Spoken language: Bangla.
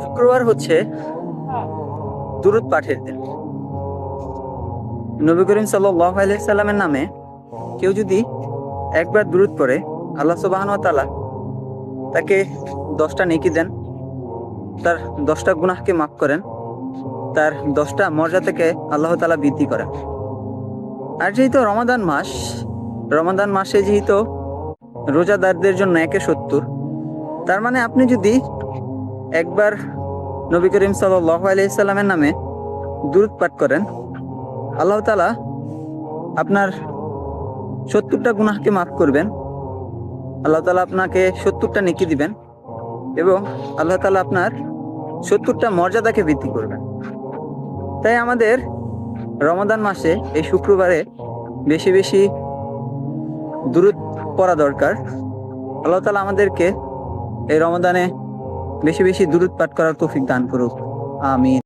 শুক্রবার হচ্ছে দুরূদ পাঠের দিন। নবী করিম সাল্লাল্লাহু আলাইহি সাল্লামের নামে কেউ যদি একবার দুরূদ পড়ে, আল্লাহ সুবহানাহু ওয়া তাআলা তাকে 10টা নেকি দেন, তার 10টা গুনাহকে মাফ করেন, তার 10টা মর্যাদাকে আল্লাহ তাআলা বৃদ্ধি করেন। আর যেহেতু রমাদান মাসে যেহেতু রোজাদারদের জন্য 1/70, তার মানে আপনি যদি একবার নবী করিম সাল্লাল্লাহু আলাইহি সাল্লামের নামে দুরূদ পাঠ করেন, আল্লাহ তাআলা আপনার 70টা গুনাহকে মাফ করবেন, আল্লাহ তাআলা আপনাকে 70টা নেকি দিবেন এবং আল্লাহ তাআলা আপনার 70টা মর্যাদাকে বৃদ্ধি করবেন। তাই আমাদের রমাদান মাসে এই শুক্রবারে বেশি বেশি দুরূদ পড়া দরকার। আল্লাহ তাআলা আমাদেরকে এই রমাদানে বেশি বেশি দুরূদ পাঠ করার তৌফিক দান করুক। আমিন।